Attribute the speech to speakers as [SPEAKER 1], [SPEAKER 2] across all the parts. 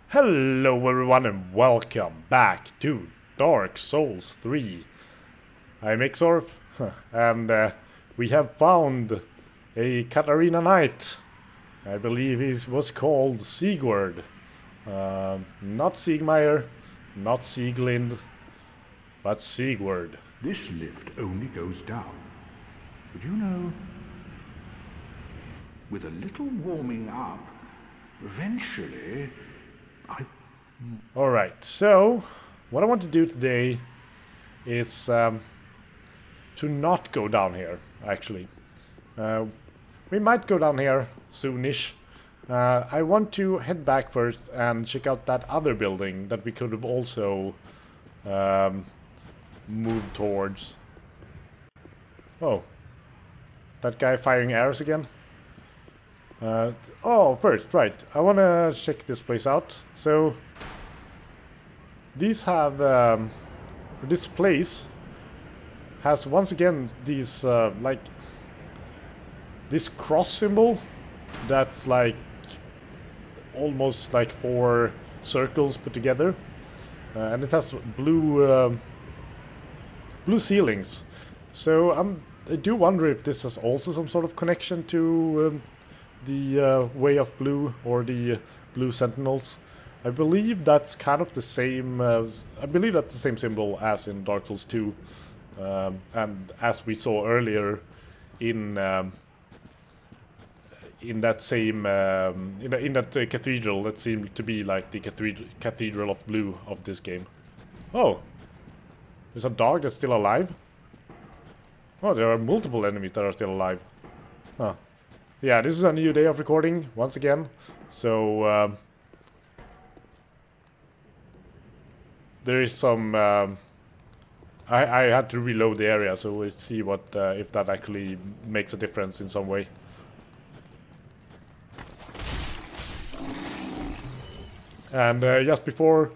[SPEAKER 1] Hello everyone and welcome back to Dark Souls 3. I'm Exorph and we have found a Katarina Knight. I believe he was called Sigurd. Not Siegmeyer, not Sieglind, but Sigurd.
[SPEAKER 2] This lift only goes down. But you know, with a little warming up, eventually,
[SPEAKER 1] Alright, so what I want to do today is to not go down here, actually. We might go down here soonish. I want to head back first and check out that other building that we could have also moved towards. Oh, that guy firing arrows again? First, right, I want to check this place out. So, these have, this place has once again these, like, this cross symbol that's like, almost like 4 circles put together. And it has blue, blue ceilings. So, I do wonder if this has also some sort of connection to, the Way of Blue or the Blue Sentinels. I believe that's kind of the same. I believe that's the same symbol as in Dark Souls 2, and as we saw earlier in that same in that cathedral that seemed to be like the cathedral of blue of this game. Oh, there's a dog that's still alive. Oh, there are multiple enemies that are still alive. Huh. Yeah, this is a new day of recording, once again, so there is some, I had to reload the area, so we'll see what, if that actually makes a difference in some way. And just before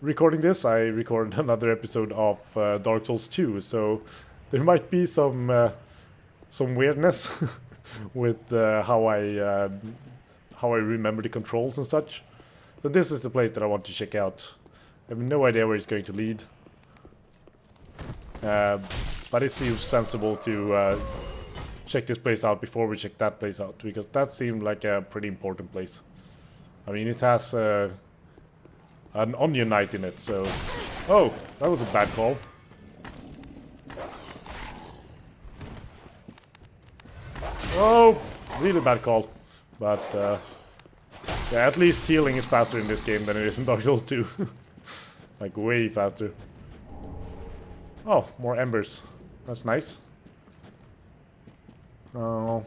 [SPEAKER 1] recording this, I recorded another episode of Dark Souls 2, so there might be some weirdness. With how I remember the controls and such. So this is the place that I want to check out. I have no idea where it's going to lead. But it seems sensible to check this place out before we check that place out, because that seemed like a pretty important place. I mean, it has an onion knight in it, so... Oh, that was a bad call. Oh, really bad call. But, yeah, at least healing is faster in this game than it is in Dark Souls 2. Like, way faster. Oh, more embers. That's nice. Oh.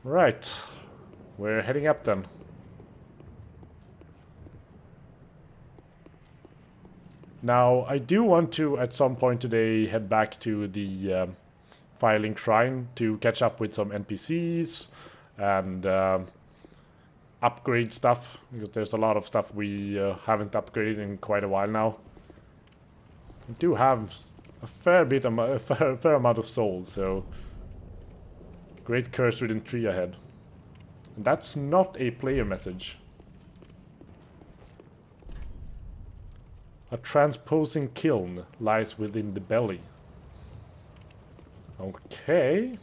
[SPEAKER 1] Right. We're heading up then. Now, I do want to, at some point today, head back to the... Firelink Shrine to catch up with some NPCs and upgrade stuff, because there's a lot of stuff we haven't upgraded in quite a while now. We do have a fair amount of souls, so great curse-ridden tree ahead. And that's not a player message. A transposing kiln lies within the belly. Okay.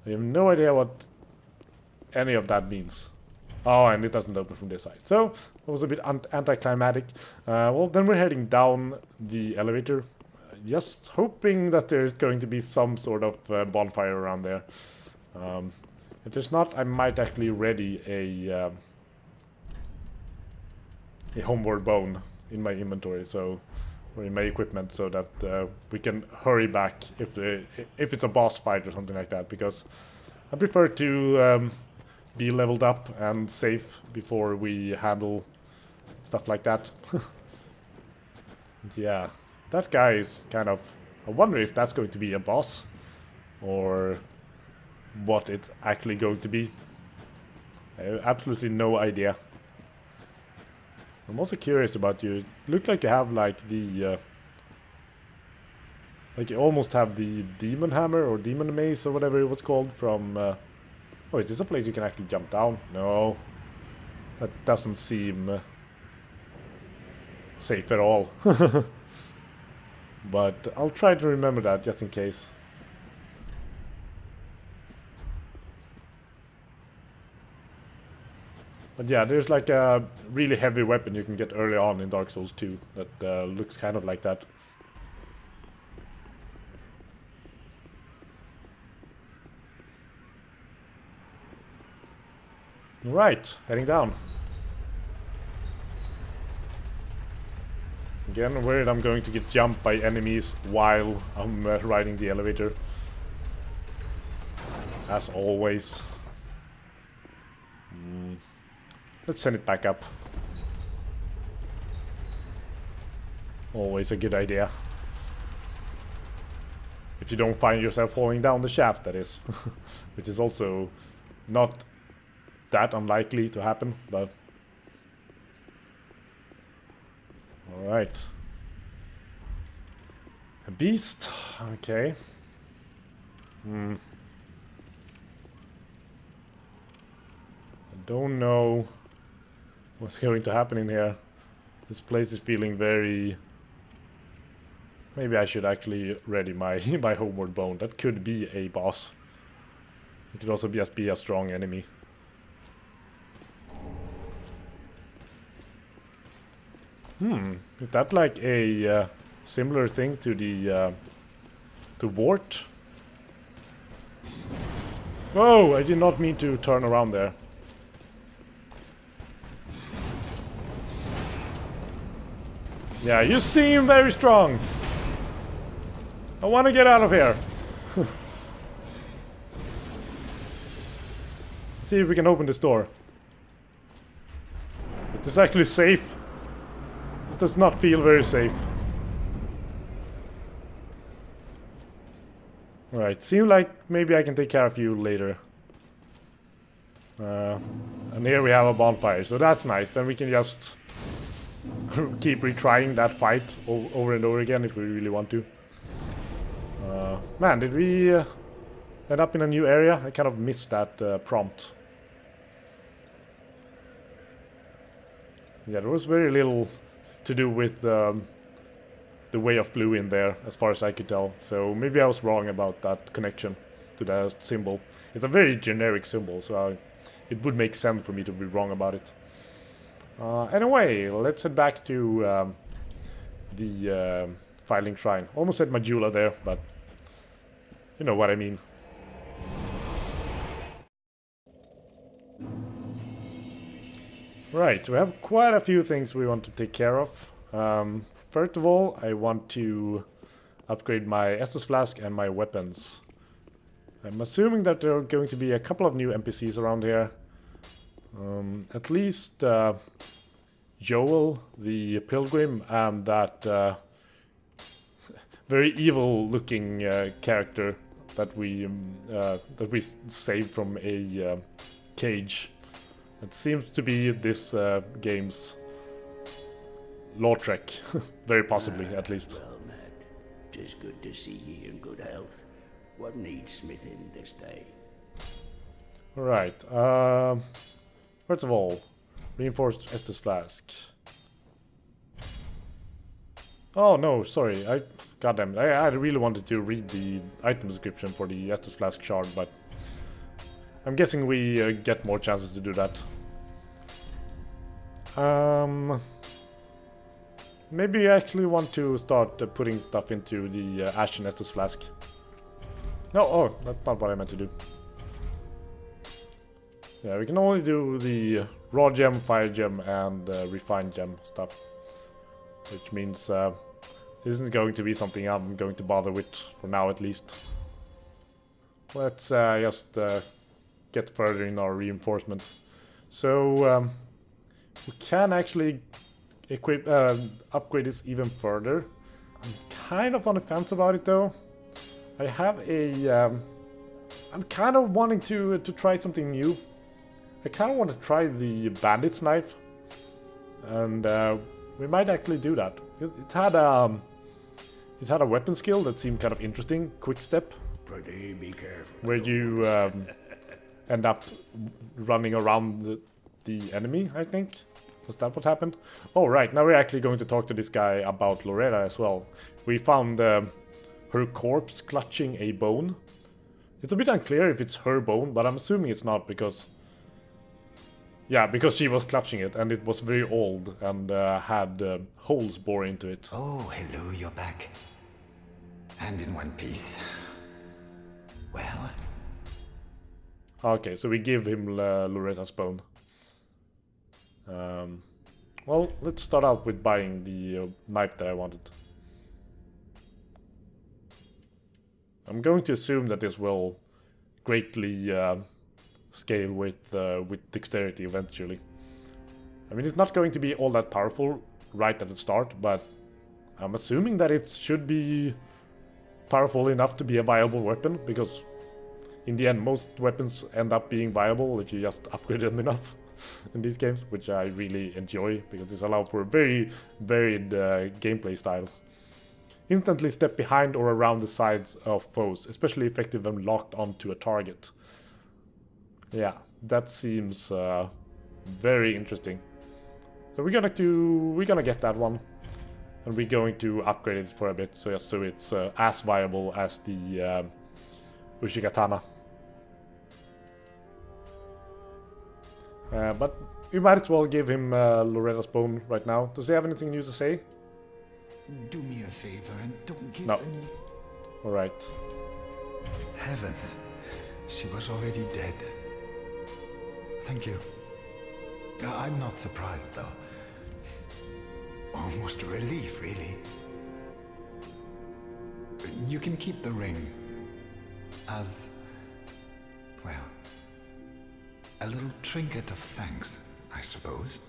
[SPEAKER 1] I have no idea what any of that means. Oh, and it doesn't open from this side. So, it was a bit anticlimactic. Well, then we're heading down the elevator. Just hoping that there's going to be some sort of bonfire around there. If there's not, I might actually ready a homeward bone in my inventory, so... or in my equipment, so that we can hurry back if it's a boss fight or something like that, because I prefer to be leveled up and safe before we handle stuff like that. Yeah, that guy is kind of... I wonder if that's going to be a boss, or what it's actually going to be. I have absolutely no idea. I'm also curious about you. It looks like you have like the... like you almost have the demon hammer or demon mace or whatever it was called from... oh, is this a place you can actually jump down? No. That doesn't seem safe at all. But I'll try to remember that just in case. But yeah, there's like a really heavy weapon you can get early on in Dark Souls 2 that looks kind of like that. Right, heading down. Again, worried I'm going to get jumped by enemies while I'm riding the elevator. As always. Let's send it back up. Always a good idea. If you don't find yourself falling down the shaft, that is. Which is also not that unlikely to happen, but... Alright. A beast? Okay. I don't know what's going to happen in here. This place is feeling very... Maybe I should actually ready my my homeward bone. That could be a boss. It could also just be a strong enemy. Is that like a similar thing to the to Wart? Whoa! I did not mean to turn around there. Yeah, you seem very strong. I want to get out of here. See if we can open this door. Is this actually safe? This does not feel very safe. Alright, seems like maybe I can take care of you later. And here we have a bonfire, so that's nice. Then we can just keep retrying that fight over and over again if we really want to. Man, did we end up in a new area? I kind of missed that prompt. Yeah, there was very little to do with the Way of Blue in there, as far as I could tell. So maybe I was wrong about that connection to the symbol. It's a very generic symbol, so it would make sense for me to be wrong about it. Anyway, let's head back to the Firelink Shrine. Almost said Majula there, but you know what I mean. Right, we have quite a few things we want to take care of. First of all, I want to upgrade my Estus Flask and my weapons. I'm assuming that there are going to be a couple of new NPCs around here. At least Yoel, the Pilgrim, and that very evil-looking character that we saved from a cage. It seems to be this game's Lothric, very possibly, at least.
[SPEAKER 3] Well met. 'Tis good to see ye in good health. What needs smithing this day?
[SPEAKER 1] Alright, first of all, reinforced Estus Flask. Oh no, sorry, goddamn, I really wanted to read the item description for the Estus Flask shard, but I'm guessing we get more chances to do that. Maybe I actually want to start putting stuff into the Ashen Estus Flask. No, oh, that's not what I meant to do. Yeah, we can only do the raw gem, fire gem, and refined gem stuff. Which means this isn't going to be something I'm going to bother with, for now at least. Let's just get further in our reinforcement. So, we can actually upgrade this even further. I'm kind of on the fence about it though. I have a... I'm kind of wanting to try something new. I kind of want to try the Bandit's knife. And we might actually do that. It had a weapon skill that seemed kind of interesting. Quick step.
[SPEAKER 3] Pretty be careful.
[SPEAKER 1] Where you end up running around the enemy, I think. Was that what happened? Oh, right. Now we're actually going to talk to this guy about Loretta as well. We found her corpse clutching a bone. It's a bit unclear if it's her bone, but I'm assuming it's not because... Yeah, because she was clutching it, and it was very old and had holes bored into it.
[SPEAKER 4] Oh, hello, you're back. And in one piece. Well?
[SPEAKER 1] Okay, so we give him Loretta's bone. Well, let's start out with buying the knife that I wanted. I'm going to assume that this will greatly scale with dexterity eventually. I mean, it's not going to be all that powerful right at the start, but I'm assuming that it should be powerful enough to be a viable weapon, because in the end most weapons end up being viable if you just upgrade them enough in these games, which I really enjoy because this allows for very varied gameplay styles. Instantly step behind or around the sides of foes, especially effective when locked onto a target. Yeah, that seems very interesting. So we're gonna get that one, and we're going to upgrade it for a bit, so it's as viable as the Ushikatana. But we might as well give him Loretta's bone right now. Does he have anything new to say?
[SPEAKER 4] Do me a favor and don't give
[SPEAKER 1] No.
[SPEAKER 4] any...
[SPEAKER 1] Alright.
[SPEAKER 4] Heavens, she was already dead. Thank you. I'm not surprised, though. Almost a relief, really. You can keep the ring as, well, a little trinket of thanks, I suppose.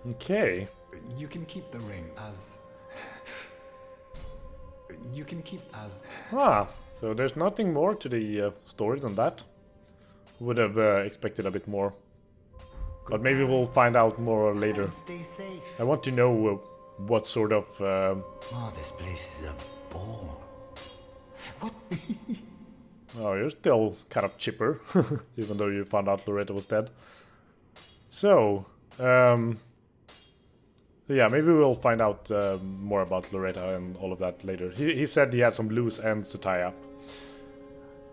[SPEAKER 1] Okay.
[SPEAKER 4] You can keep the ring as... You can keep as...
[SPEAKER 1] Ah, so there's nothing more to the story than that. Would have expected a bit more. But maybe we'll find out more later.
[SPEAKER 4] Stay safe.
[SPEAKER 1] I want to know what sort of...
[SPEAKER 4] Oh, this place is a bore. What?
[SPEAKER 1] Oh, you're still kind of chipper, even though you found out Loretta was dead. So, yeah, maybe we'll find out more about Loretta and all of that later. He said he had some loose ends to tie up.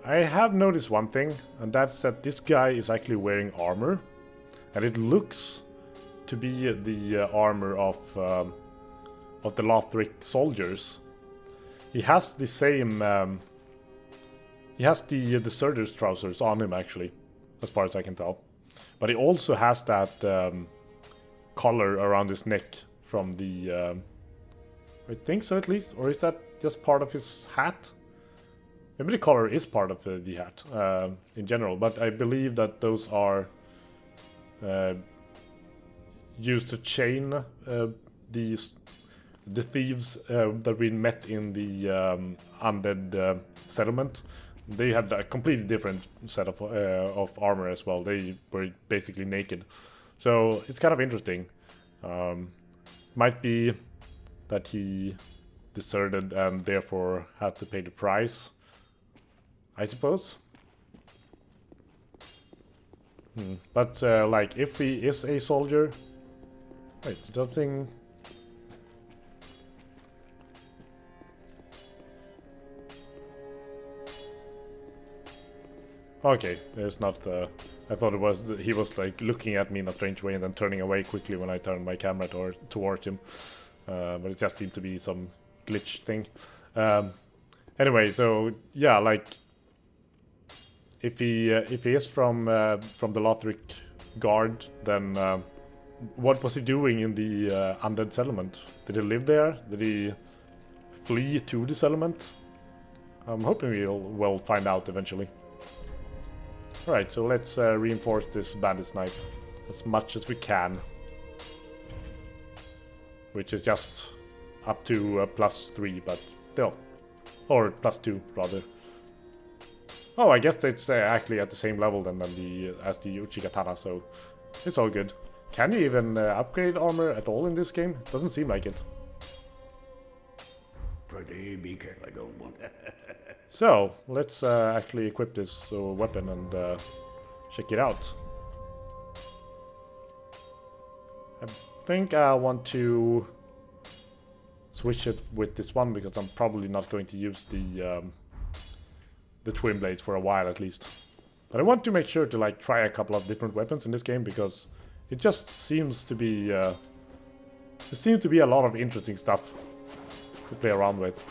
[SPEAKER 1] I have noticed one thing, and that's that this guy is actually wearing armor. And it looks to be the armor of the Lothric soldiers. He has the same... he has the deserter's trousers on him, actually, as far as I can tell. But he also has that collar around his neck from the... I think so, at least. Or is that just part of his hat? Maybe the collar is part of the hat in general. But I believe that those are used to chain the thieves that we met in the Undead Settlement. They had a completely different set of armor as well. They were basically naked. So it's kind of interesting. Might be that he deserted and therefore had to pay the price, I suppose. But like, if he is a soldier... Wait, something... Okay, it's not... I thought it was... He was like looking at me in a strange way and then turning away quickly when I turned my camera towards him. But it just seemed to be some glitch thing. Anyway, so yeah, like... If he is from the Lothric Guard, then what was he doing in the Undead Settlement? Did he live there? Did he flee to the settlement? I'm hoping we'll find out eventually. Alright, so let's reinforce this bandit's knife as much as we can. Which is just up to +3, but still. Or +2, rather. Oh, I guess it's actually at the same level then as the Uchigatana, so it's all good. Can you even upgrade armor at all in this game? Doesn't seem like it.
[SPEAKER 3] Pretty be careful, I don't want.
[SPEAKER 1] So, let's actually equip this weapon and check it out. I think I want to switch it with this one because I'm probably not going to use the twin blades for a while at least. But I want to make sure to like try a couple of different weapons in this game because it just seems to be there seems to be a lot of interesting stuff to play around with.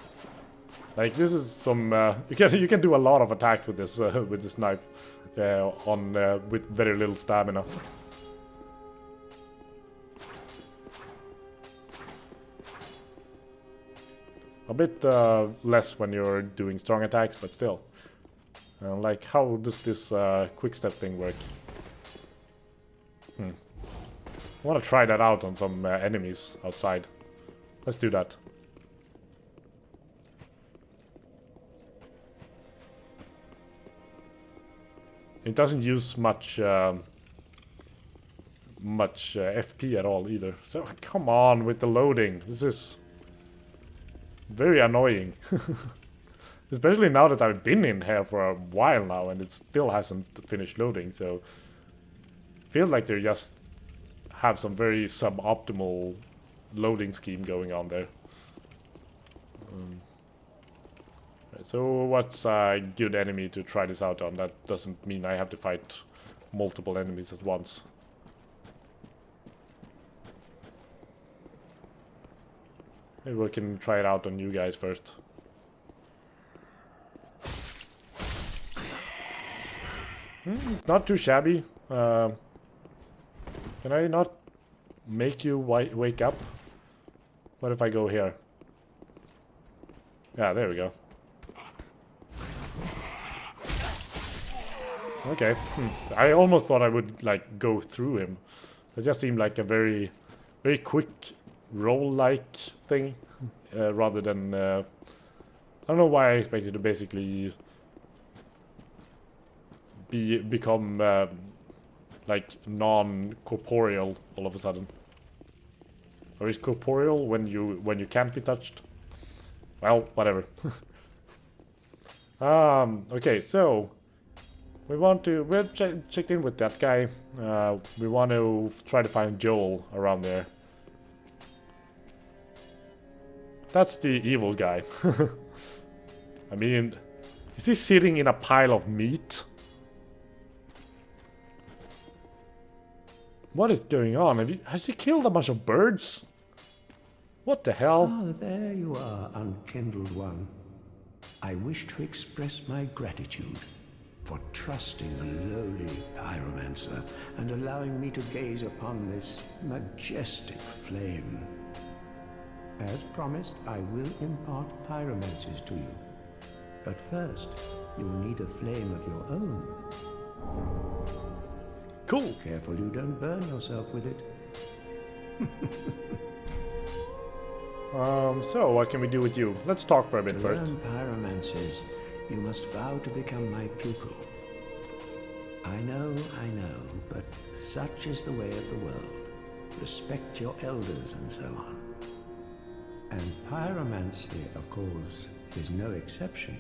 [SPEAKER 1] Like this is some you can do a lot of attacks with this knife with very little stamina. A bit less when you're doing strong attacks, but still. Like, how does this quick step thing work? I want to try that out on some enemies outside. Let's do that. It doesn't use much FP at all either. So come on with the loading. This is very annoying. Especially now that I've been in here for a while now and it still hasn't finished loading, so I feel like they just have some very suboptimal loading scheme going on there. So what's a good enemy to try this out on? That doesn't mean I have to fight multiple enemies at once. Maybe we can try it out on you guys first. Not too shabby. Can I not make you wake up? What if I go here? Yeah, there we go. Okay. I almost thought I would like go through him. It just seemed like a very, very quick roll-like thing, rather than. I don't know why I expected to basically become like non-corporeal all of a sudden. Or is corporeal when you can't be touched? Well, whatever. Okay, so we're checked in with that guy. We want to try to find Yoel around there. That's the evil guy. I mean, is he sitting in a pile of meat? What is going on? Has he killed a bunch of birds? What the hell?
[SPEAKER 3] Ah, there you are, unkindled one. I wish to express my gratitude for trusting a lowly pyromancer and allowing me to gaze upon this majestic flame. As promised, I will impart pyromancies to you. But first, you'll need a flame of your own.
[SPEAKER 1] Cool.
[SPEAKER 3] Careful you don't burn yourself with it.
[SPEAKER 1] So what can we do with you? Let's talk for a bit
[SPEAKER 3] To
[SPEAKER 1] first.
[SPEAKER 3] learn pyromancies, you must vow to become my pupil. I know, but such is the way of the world. Respect your elders and so on. And pyromancy, of course, is no exception.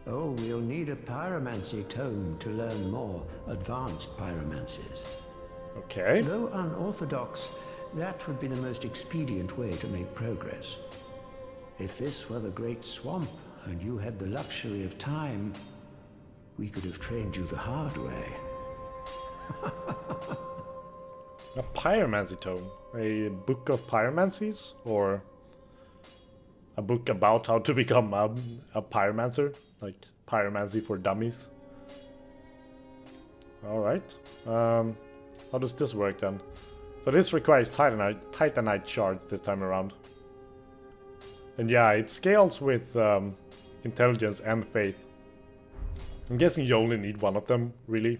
[SPEAKER 3] Oh, we'll need a pyromancy tome to learn more advanced pyromancies.
[SPEAKER 1] Okay.
[SPEAKER 3] Though unorthodox, that would be the most expedient way to make progress. If this were the Great Swamp, and you had the luxury of time, we could have trained you the hard way.
[SPEAKER 1] A pyromancy tome? A book of pyromancies? Or a book about how to become a pyromancer? Like pyromancy for dummies? Alright. How does this work then? So this requires Titanite shard this time around. And yeah, it scales with intelligence and faith. I'm guessing you only need one of them, really.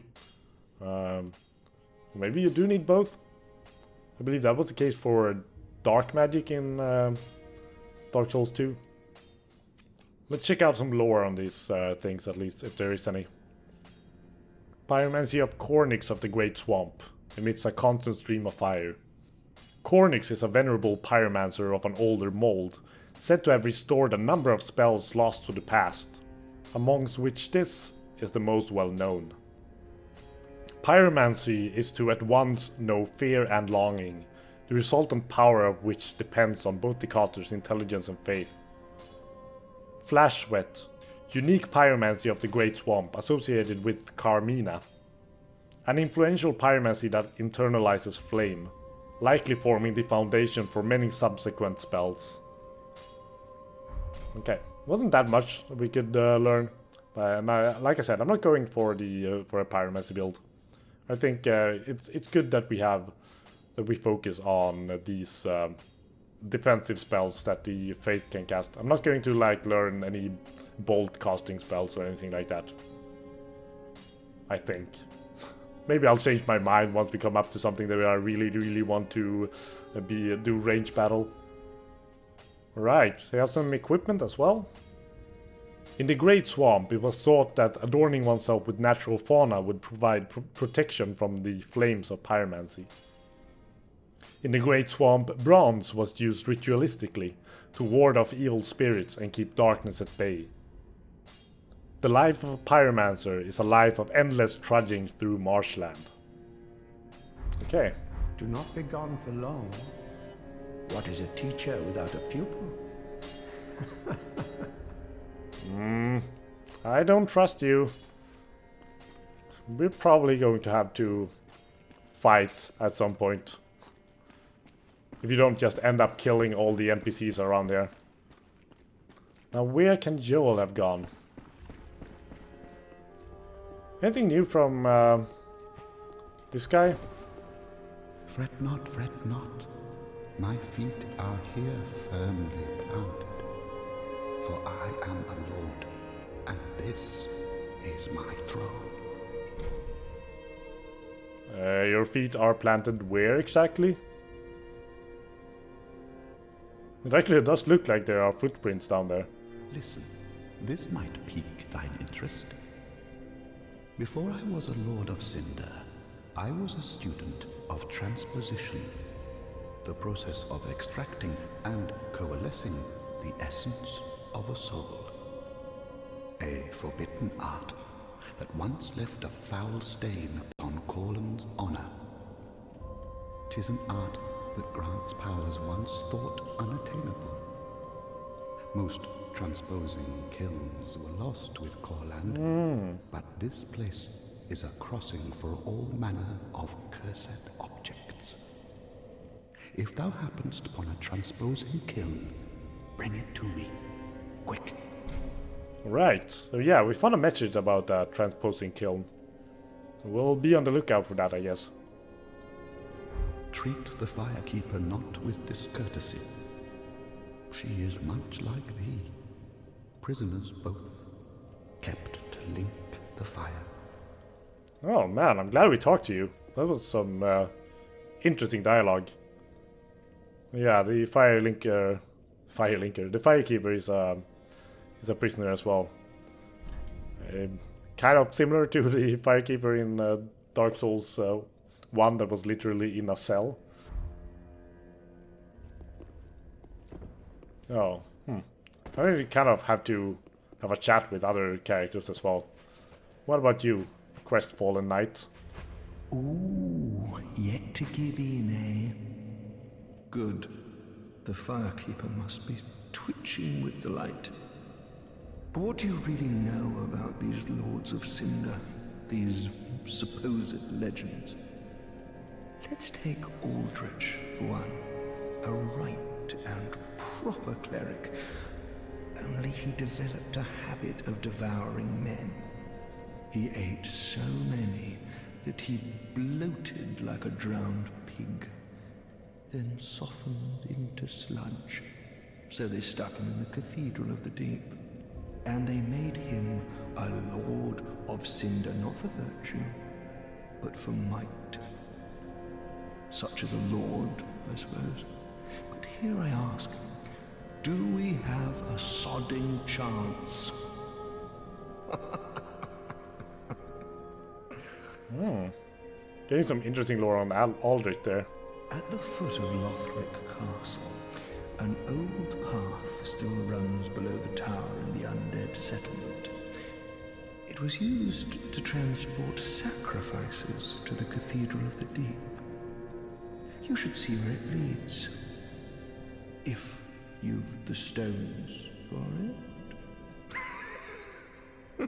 [SPEAKER 1] Maybe you do need both. I believe that was the case for dark magic in Dark Souls 2. Let's check out some lore on these things, at least, if there is any. Pyromancy of Cornyx of the Great Swamp emits a constant stream of fire. Cornyx is a venerable pyromancer of an older mold, said to have restored a number of spells lost to the past, amongst which this is the most well known. Pyromancy is to at once know fear and longing, the resultant power of which depends on both the caster's intelligence and faith. Flash Sweat, unique pyromancy of the Great Swamp associated with Carmina. An influential pyromancy that internalizes flame, likely forming the foundation for many subsequent spells. Okay, wasn't that much we could learn. Like I said, I'm not going for a pyromancy build. I think it's good that we focus on these defensive spells that the faith can cast. I'm not going to like learn any bolt casting spells or anything like that. I think. Maybe I'll change my mind once we come up to something that I really want to do range battle. Right, they have some equipment as well. In the Great Swamp, it was thought that adorning oneself with natural fauna would provide protection from the flames of pyromancy. In the Great Swamp, bronze was used ritualistically to ward off evil spirits and keep darkness at bay. The life of a pyromancer is a life of endless trudging through marshland. Okay.
[SPEAKER 3] Do not be gone for long. What is a teacher without a pupil?
[SPEAKER 1] I don't trust you. We're probably going to have to fight at some point. If you don't just end up killing all the NPCs around there. Now where can Yoel have gone? Anything new from this guy?
[SPEAKER 5] Fret not, fret not. My feet are here firmly planted. For I am a lord, and this is my throne.
[SPEAKER 1] Your feet are planted where exactly? It actually does look like there are footprints down there.
[SPEAKER 5] Listen, this might pique thine interest. Before I was a Lord of Cinder, I was a student of Transposition, the process of extracting and coalescing the essence of a soul. A forbidden art that once left a foul stain upon Courland's honor. 'Tis an art that grants powers once thought unattainable. Most transposing kilns were lost with Courland, but this place is a crossing for all manner of cursed objects. If thou happenst upon a transposing kiln, bring it to me, quick.
[SPEAKER 1] Right, so yeah, we found a message about that Transposing Kiln. We'll be on the lookout for that, I guess.
[SPEAKER 5] Treat the Firekeeper not with discourtesy. She is much like thee, prisoners both, kept to link the fire.
[SPEAKER 1] Oh man, I'm glad we talked to you. That was some interesting dialogue. Yeah, the the Firekeeper is a prisoner as well. Kind of similar to the Firekeeper in Dark Souls 1 that was literally in a cell. Oh, I really kind of have to have a chat with other characters as well. What about you, Crestfallen Knight?
[SPEAKER 2] Ooh, yet to give in, eh? Good. The Firekeeper must be twitching with delight. But what do you really know about these Lords of Cinder? These supposed legends? Let's take Aldrich for one. A right and proper cleric. Only he developed a habit of devouring men. He ate so many that he bloated like a drowned pig, then softened into sludge. So they stuck him in the Cathedral of the Deep. And they made him a Lord of Cinder, not for virtue, but for might. Such as a lord, I suppose. But here I ask, do we have a sodding chance?
[SPEAKER 1] Getting some interesting lore on Aldrich there.
[SPEAKER 2] At the foot of Lothric Castle, an old path still runs below the tower in the Undead Settlement. It It was used to transport sacrifices to the Cathedral of the Deep. You should see where it leads. If you've the stones for it.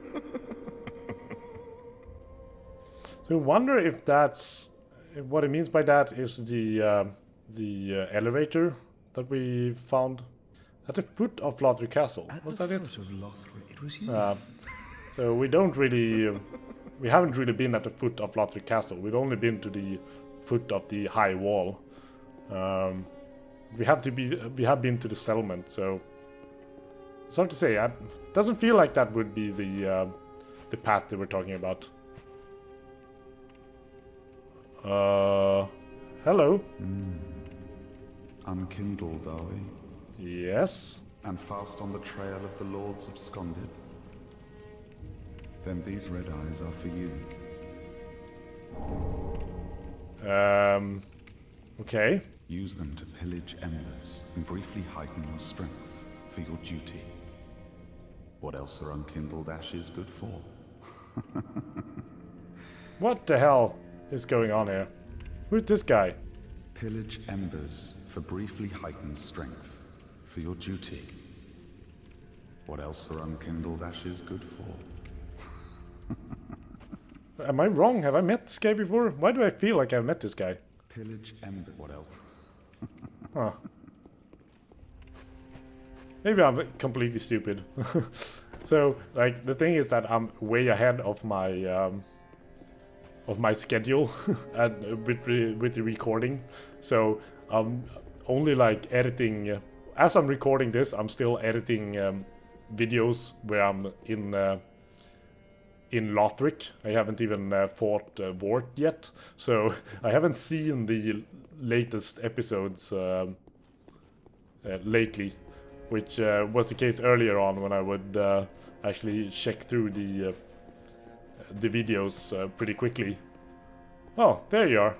[SPEAKER 1] So I wonder if that's... what it means by that is the elevator that we found at the foot of Lothric Castle. Was that it?
[SPEAKER 2] At the foot of Lothric, it was used.
[SPEAKER 1] So we don't really... we haven't really been at the foot of Lothric Castle. We've only been to the foot of the high wall. We have been to the settlement, so it's hard to say. It doesn't feel like that would be the path they were talking about. Hello.
[SPEAKER 5] Unkindled, are we?
[SPEAKER 1] Yes.
[SPEAKER 5] And fast on the trail of the Lords of Cinder? Then these red eyes are for you.
[SPEAKER 1] Okay.
[SPEAKER 5] Use them to pillage embers and briefly heighten your strength for your duty. What else are unkindled ashes good for?
[SPEAKER 1] What the hell is going on here? Who's this guy?
[SPEAKER 5] Pillage embers for briefly heightened strength for your duty. What else are unkindled ashes good for?
[SPEAKER 1] Am I wrong? Have I met this guy before? Why do I feel like I've met this guy?
[SPEAKER 5] Pillage ember. What else?
[SPEAKER 1] Huh. Maybe I'm completely stupid. So, like, the thing is that I'm way ahead of my schedule and with the recording. So I'm only like editing. As I'm recording this, I'm still editing videos where I'm in Lothric. I haven't even fought Vort yet, so I haven't seen the latest episodes lately, which was the case earlier on when I would actually check through the videos pretty quickly. Oh, there you are.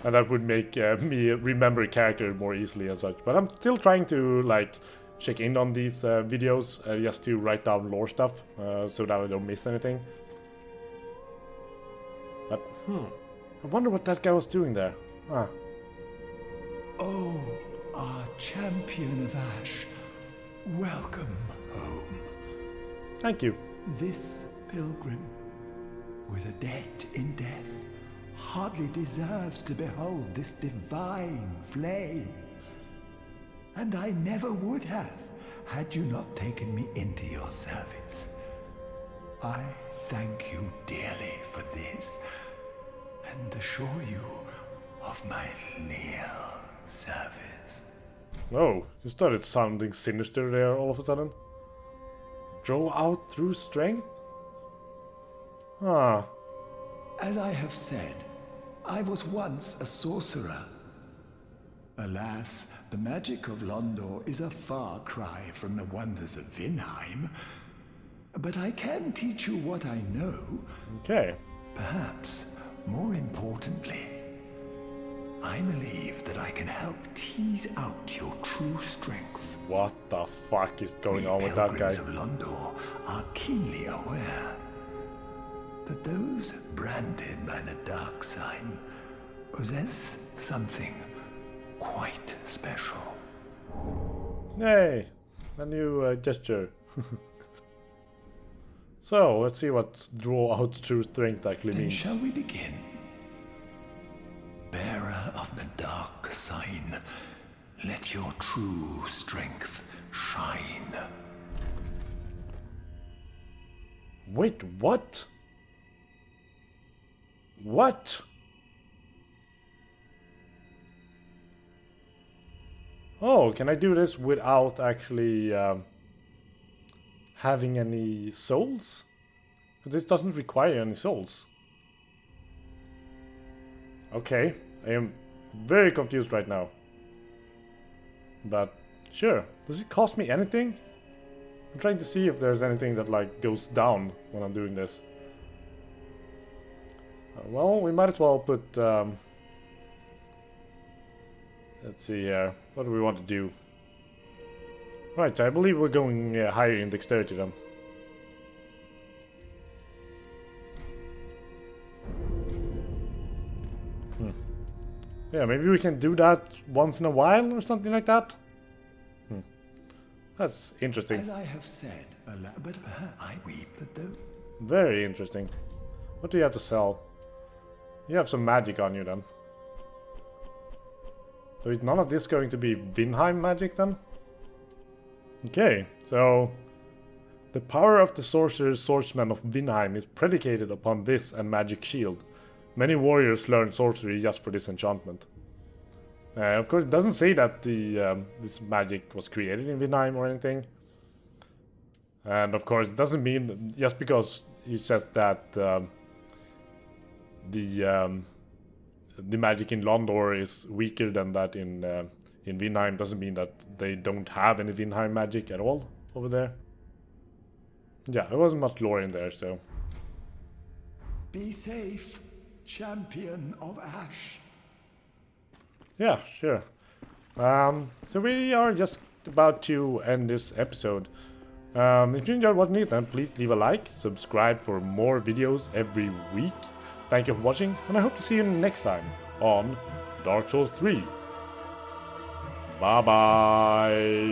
[SPEAKER 1] And that would make me remember a character more easily and such. But I'm still trying to like check in on these videos just to write down lore stuff so that I don't miss anything. But I wonder what that guy was doing there. Huh.
[SPEAKER 3] Oh, our champion of Ash, welcome home.
[SPEAKER 1] Thank you.
[SPEAKER 3] This pilgrim, with a debt in death, hardly deserves to behold this divine flame. And I never would have, had you not taken me into your service. I thank you dearly for this, and assure you of my leal service.
[SPEAKER 1] Oh, you started sounding sinister there all of a sudden. Draw out through strength? Huh.
[SPEAKER 3] As I have said, I was once a sorcerer. Alas, the magic of Londor is a far cry from the wonders of Vinheim. But I can teach you what I know.
[SPEAKER 1] Okay.
[SPEAKER 3] Perhaps, more importantly, I believe that I can help tease out your true strength.
[SPEAKER 1] What the fuck is going on with that guy?
[SPEAKER 3] The pilgrims of Londor are keenly aware that those branded by the dark sign possess something quite special.
[SPEAKER 1] Yay! A new gesture. So, let's see what draw out true strength actually
[SPEAKER 3] Then
[SPEAKER 1] means.
[SPEAKER 3] shall we begin? Bearer of the dark sign, let your true strength shine.
[SPEAKER 1] Wait, what? What? Oh, can I do this without actually having any souls? Because this doesn't require any souls. Okay, I am very confused right now. But sure, does it cost me anything? I'm trying to see if there's anything that like goes down when I'm doing this. Well, we might as well put let's see here. What do we want to do? Right, I believe we're going higher in dexterity then. Yeah, maybe we can do that once in a while or something like that. That's interesting.
[SPEAKER 2] As I have said, but I weep at the...
[SPEAKER 1] Very interesting. What do you have to sell? You have some magic on you then. So is none of this going to be Vinheim magic then? Okay, so the power of the sorcerer's swordsman of Vinheim is predicated upon this and magic shield. Many warriors learn sorcery just for this enchantment. Of course, it doesn't say that this magic was created in Vinheim or anything. And of course, it doesn't mean that just because it says that the magic in Londor is weaker than that in Vinheim doesn't mean that they don't have any Vinheim magic at all over there. Yeah, there wasn't much lore in there, so.
[SPEAKER 2] Be safe, champion of Ash.
[SPEAKER 1] Yeah, sure. So we are just about to end this episode. If you enjoyed watching it, then please leave a like, subscribe for more videos every week. Thank you for watching, and I hope to see you next time on Dark Souls 3. Bye bye.